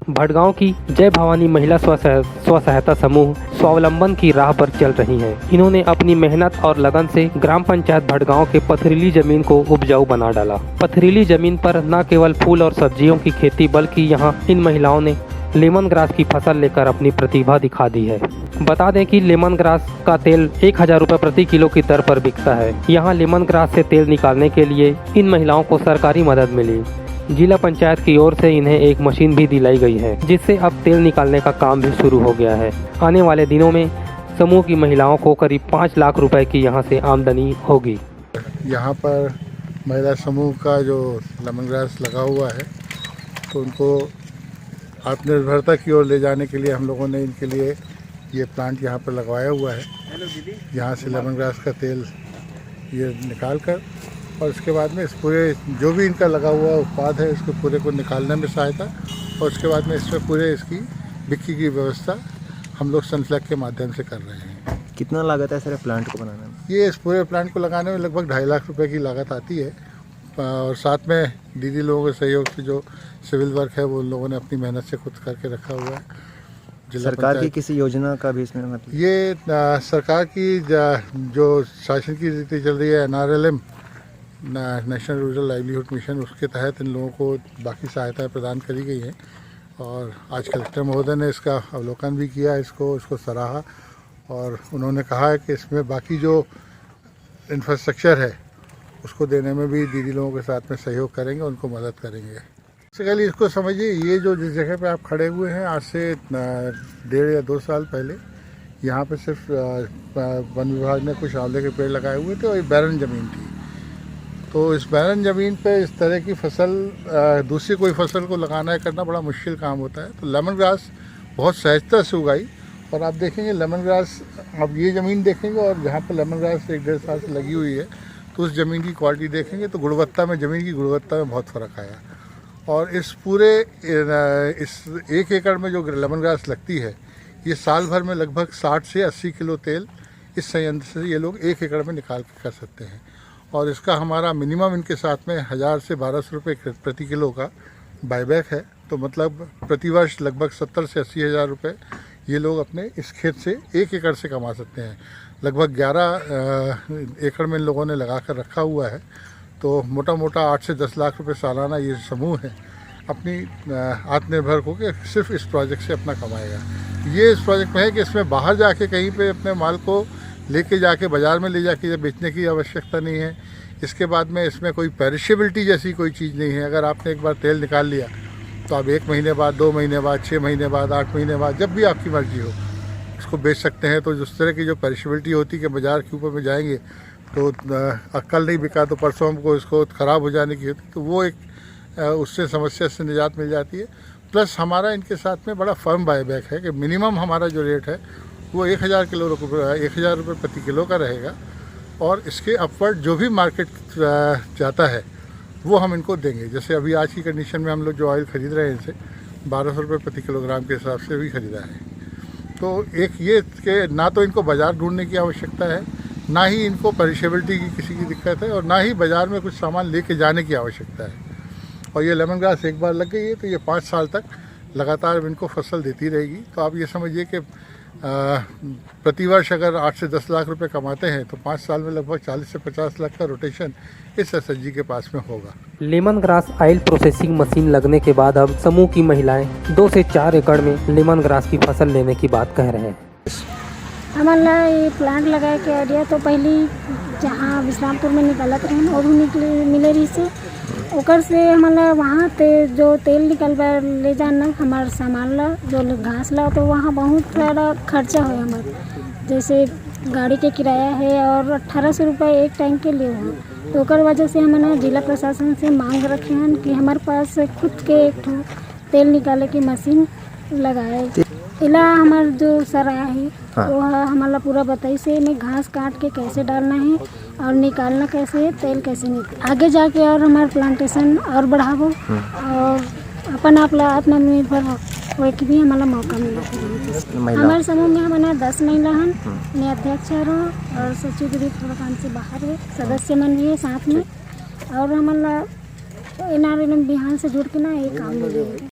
भटगांव की जय भवानी महिला स्व सहायता समूह स्वावलंबन की राह पर चल रही हैं। इन्होंने अपनी मेहनत और लगन से ग्राम पंचायत भटगांव के पथरीली जमीन को उपजाऊ बना डाला। पथरीली जमीन पर न केवल फूल और सब्जियों की खेती बल्कि यहाँ इन महिलाओं ने लेमन ग्रास की फसल लेकर अपनी प्रतिभा दिखा दी है। बता दें कि लेमन ग्रास का तेल 1000 रुपये प्रति किलो की दर पर बिकता है। यहाँ लेमन ग्रास से तेल निकालने के लिए इन महिलाओं को सरकारी मदद मिली। जिला पंचायत की ओर से इन्हें एक मशीन भी दिलाई गई है, जिससे अब तेल निकालने का काम भी शुरू हो गया है। आने वाले दिनों में समूह की महिलाओं को करीब 5 लाख रुपए की यहाँ से आमदनी होगी। यहाँ पर महिला समूह का जो लेमन ग्रास लगा हुआ है, तो उनको आत्मनिर्भरता की ओर ले जाने के लिए हम लोगों ने इनके लिए ये प्लांट यहाँ पर लगवाया हुआ है। यहाँ से लेमन ग्रास का तेल ये निकाल कर और उसके बाद में इस पूरे जो भी इनका लगा हुआ उत्पाद है इसको पूरे को निकालने में सहायता, और उसके बाद में इसमें पूरे इसकी बिक्री की व्यवस्था हम लोग सनफ्लैग के माध्यम से कर रहे हैं। कितना लागत है सर प्लांट को बनाने में? ये इस पूरे प्लांट को लगाने में लगभग 2.5 लाख रुपए की लागत आती है, और साथ में दीदी लोगों के सहयोग से जो सिविल वर्क है वो उन लोगों ने अपनी मेहनत से खुद करके रखा हुआ है। सरकार की किसी योजना का भी इसमें मतलब? ये सरकार की जो शासन की नीति चल रही है NRLM, national rural livelihood mission, उसके तहत इन लोगों को बाकी सहायताएं प्रदान करी गई हैं। और आज कलेक्टर महोदय ने इसका अवलोकन भी किया, इसको सराहा, और उन्होंने कहा है कि इसमें बाकी जो इंफ्रास्ट्रक्चर है उसको देने में भी दीदी लोगों के साथ में सहयोग करेंगे, उनको मदद करेंगे। बेसिकली इसको समझिए, ये जो जिस जगह पे आप खड़े हुए हैं, आज से 1.5 या 2 साल पहले यहाँ पे सिर्फ वन विभाग ने कुछ आंवले के पेड़ लगाए हुए थे और ये बैरन ज़मीन थी। तो इस बैरन ज़मीन पे इस तरह की फसल, दूसरी कोई फसल को लगाना है करना बड़ा मुश्किल काम होता है। तो लेमन ग्रास बहुत सहजता से उगाई, और आप देखेंगे लेमन ग्रास, आप ये ज़मीन देखेंगे और जहाँ पर लेमन ग्रास 1-1.5 साल से लगी हुई है, तो उस ज़मीन की क्वालिटी देखेंगे तो गुणवत्ता में, ज़मीन की गुणवत्ता में बहुत फ़र्क आया। और इस पूरे इस 1 एकड़ में जो लेमन ग्रास लगती है, ये साल भर में लगभग 60 से 80 किलो तेल इस संयंत्र से ये लोग 1 एकड़ में निकाल के कर सकते हैं। और इसका हमारा मिनिमम इनके साथ में 1000 से 1200 रुपये प्रति किलो का बायबैक है। तो मतलब प्रतिवर्ष लगभग 70 से 80 हज़ार रुपये ये लोग अपने इस खेत से 1 एकड़ से कमा सकते हैं। लगभग 11 एकड़ में इन लोगों ने लगा कर रखा हुआ है। तो मोटा मोटा 8 से 10 लाख रुपए सालाना ये समूह है अपनी आत्मनिर्भर हो के सिर्फ इस प्रोजेक्ट से अपना कमाएगा। ये इस प्रोजेक्ट में है कि इसमें बाहर जाके कहीं पे अपने माल को लेके जाके बाज़ार में ले जाके बेचने की आवश्यकता नहीं है। इसके बाद में इसमें कोई पेरिशेबिलिटी जैसी कोई चीज़ नहीं है। अगर आपने एक बार तेल निकाल लिया तो आप 1 महीने बाद, 2 महीने बाद, 6 महीने बाद, 8 महीने बाद, जब भी आपकी मर्जी हो इसको बेच सकते हैं। तो जिस तरह की जो पेरिशेबिलिटी होती है कि बाज़ार के ऊपर में जाएंगे तो कल नहीं बिका तो परसों हमको इसको ख़राब हो जाने की होती, तो वो एक उससे समस्या से निजात मिल जाती है। प्लस हमारा इनके साथ में बड़ा फर्म बायबैक है कि मिनिमम हमारा जो रेट है वो 1000 रुपये प्रति किलो का रहेगा, और इसके अपवर्ड जो भी मार्केट जाता है वो हम इनको देंगे। जैसे अभी आज की कंडीशन में हम लोग जो ऑयल ख़रीद रहे हैं इनसे 1200 रुपये प्रति किलोग्राम के हिसाब से भी ख़रीदा है। तो एक ये कि ना तो इनको बाज़ार ढूंढने की आवश्यकता है, ना ही इनको पेरिशेबिलिटी की किसी की दिक्कत है, और ना ही बाज़ार में कुछ सामान लेके जाने की आवश्यकता है। और ये लेमन ग्रास एक बार लग गई है तो ये 5 साल तक लगातार इनको फसल देती रहेगी। तो आप ये समझिए कि प्रतिवर्ष अगर 8 से 10 लाख रुपए कमाते हैं तो 5 साल में लगभग 40 से 50 लाख का रोटेशन इस SHG के पास में होगा। Lemon grass oil processing machine लगने के बाद अब समूह की महिलाएं 2 से 4 एकड़ में लेमन ग्रास की फसल लेने की बात कह रहे हैं। हमारा ये प्लांट लगाए के आइडिया तो पहले जहाँ विश्रामपुर में निकलत रहे और मिले रही से ओकर से हमारा वहाँ जो तेल निकल ले जाना हमारे सामान ला जो घास ला, तो वहाँ बहुत सारा खर्चा है हमारे, जैसे गाड़ी के किराया है और 1800 रुपये एक टैंक के लिए हुआ। तो ओकर वजह से हमने जिला प्रशासन से मांग रखे हैं कि हमारे पास खुद के एक तेल निकाले की मशीन लगाए। इला हमारे जो सराया है वो हमारा पूरा बताई से में घास काट के कैसे डालना है और निकालना कैसे है, तेल कैसे निकाल आगे जाके और हमारे प्लांटेशन और बढ़ावो और अपन आप आत्मनिर्भर होए के भी हमारा मौका मिला। हमारे समूह में हमारा 10 महिला हैं, मैं अध्यक्ष और सचिव भी थोड़ा काम से बाहर है, सदस्य मन भी है साथ में, और हमारा NRLM बिहान से जुड़ के ना ये काम मिले।